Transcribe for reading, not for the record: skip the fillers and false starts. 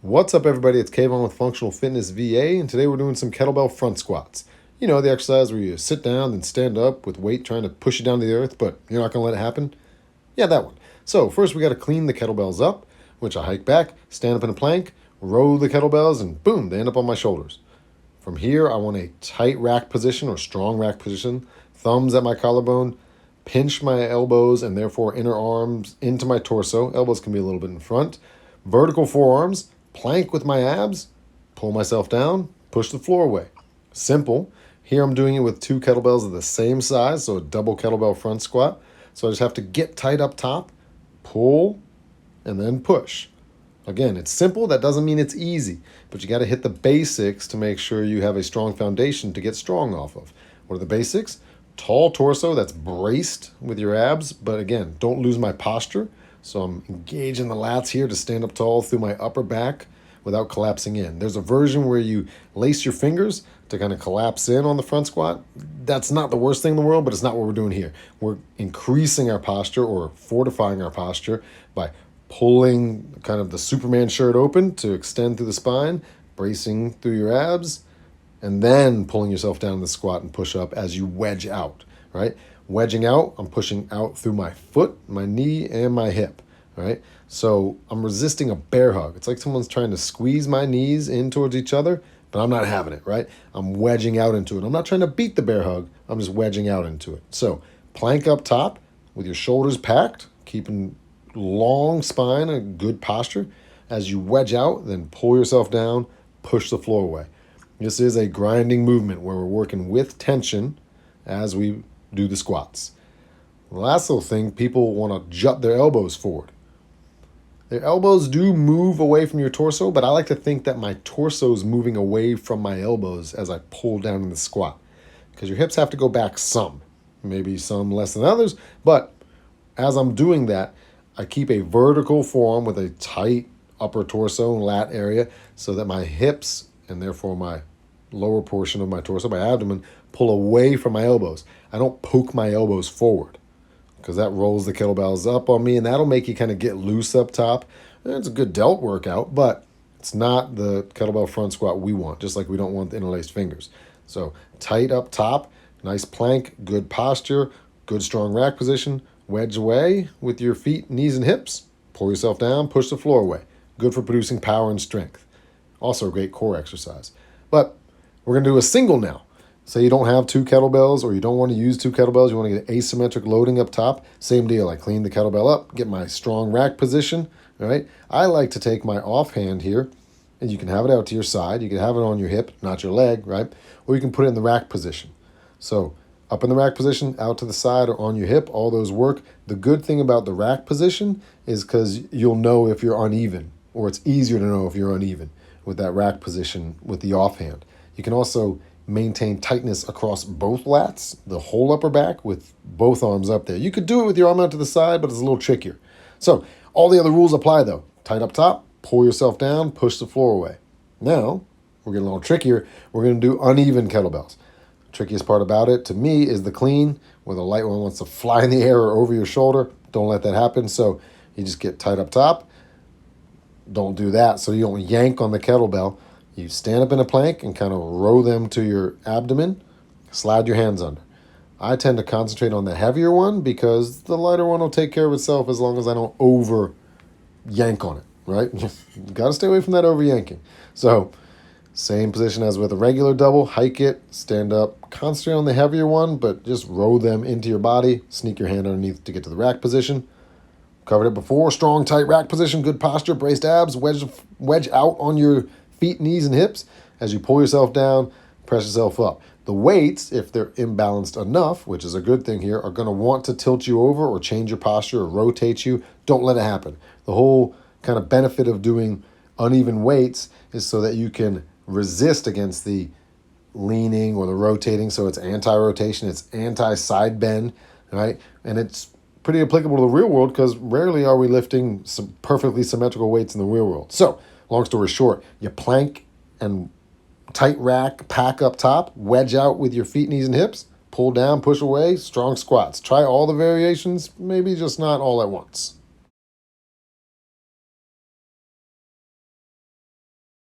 What's up, everybody? It's Kayvon with Functional Fitness VA, and today we're doing some kettlebell front squats. You know, the exercise where you sit down and stand up with weight trying to push you down to the earth, but you're not going to let it happen? Yeah, that one. So first we got to clean the kettlebells up, which I hike back, stand up in a plank, row the kettlebells, and boom, they end up on my shoulders. From here, I want a tight rack position or strong rack position, thumbs at my collarbone, pinch my elbows and therefore inner arms into my torso. Elbows can be a little bit in front. Vertical forearms, plank with my abs, pull myself down, push the floor away. Simple. Here I'm doing it with two kettlebells of the same size, so a double kettlebell front squat. So I just have to get tight up top, pull, and then push. Again, it's simple. That doesn't mean it's easy, but you got to hit the basics to make sure you have a strong foundation to get strong off of. What are the basics? Tall torso that's braced with your abs, but again, don't lose my posture. So I'm engaging the lats here to stand up tall through my upper back without collapsing in. There's a version where you lace your fingers to kind of collapse in on the front squat. That's not the worst thing in the world, but it's not what we're doing here. We're increasing our posture or fortifying our posture by pulling kind of the Superman shirt open to extend through the spine, bracing through your abs, and then pulling yourself down in the squat and push up as you wedge out, right? Wedging out, I'm pushing out through my foot, my knee, and my hip, right? So I'm resisting a bear hug. It's like someone's trying to squeeze my knees in towards each other, but I'm not having it, right? I'm wedging out into it. I'm not trying to beat the bear hug. I'm just wedging out into it. So plank up top with your shoulders packed, keeping long spine, a good posture. As you wedge out, then pull yourself down, push the floor away. This is a grinding movement where we're working with tension as we do the squats. The last little thing, people want to jut their elbows forward. Their elbows do move away from your torso, but I like to think that my torso is moving away from my elbows as I pull down in the squat, because your hips have to go back some, maybe some less than others, but as I'm doing that, I keep a vertical forearm with a tight upper torso and lat area so that my hips and therefore my lower portion of my torso, my abdomen, pull away from my elbows. I don't poke my elbows forward because that rolls the kettlebells up on me, and that'll make you kind of get loose up top. It's a good delt workout, but it's not the kettlebell front squat we want, just like we don't want the interlaced fingers. So tight up top, nice plank, good posture, good strong rack position, wedge away with your feet, knees, and hips, pull yourself down, push the floor away. Good for producing power and strength. Also a great core exercise. But we're going to do a single now. Say you don't have two kettlebells or you don't want to use two kettlebells, you want to get asymmetric loading up top. Same deal. I clean the kettlebell up, get my strong rack position. All right. I like to take my offhand here, and you can have it out to your side. You can have it on your hip, not your leg, right? Or you can put it in the rack position. So up in the rack position, out to the side, or on your hip, all those work. The good thing about the rack position is because you'll know if you're uneven, or it's easier to know if you're uneven with that rack position with the offhand. You can also maintain tightness across both lats, the whole upper back, with both arms up there. You could do it with your arm out to the side, but it's a little trickier. So all the other rules apply though. Tight up top, pull yourself down, push the floor away. Now, we're getting a little trickier. We're going to do uneven kettlebells. The trickiest part about it to me is the clean, where the light one wants to fly in the air or over your shoulder. Don't let that happen. So you just get tight up top. Don't do that so you don't yank on the kettlebell. You stand up in a plank and kind of row them to your abdomen, slide your hands under. I tend to concentrate on the heavier one because the lighter one will take care of itself as long as I don't over yank on it, right? You got to stay away from that over yanking. So same position as with a regular double, hike it, stand up, concentrate on the heavier one, but just row them into your body, sneak your hand underneath to get to the rack position. Covered it before, strong, tight rack position, good posture, braced abs, wedge out on your feet, knees, and hips. As you pull yourself down, press yourself up. The weights, if they're imbalanced enough, which is a good thing here, are going to want to tilt you over or change your posture or rotate you. Don't let it happen. The whole kind of benefit of doing uneven weights is so that you can resist against the leaning or the rotating. So it's anti-rotation, it's anti-side bend, right? And it's pretty applicable to the real world because rarely are we lifting some perfectly symmetrical weights in the real world. So long story short, you plank and tight rack, pack up top, wedge out with your feet, knees, and hips, pull down, push away, strong squats. Try all the variations, maybe just not all at once.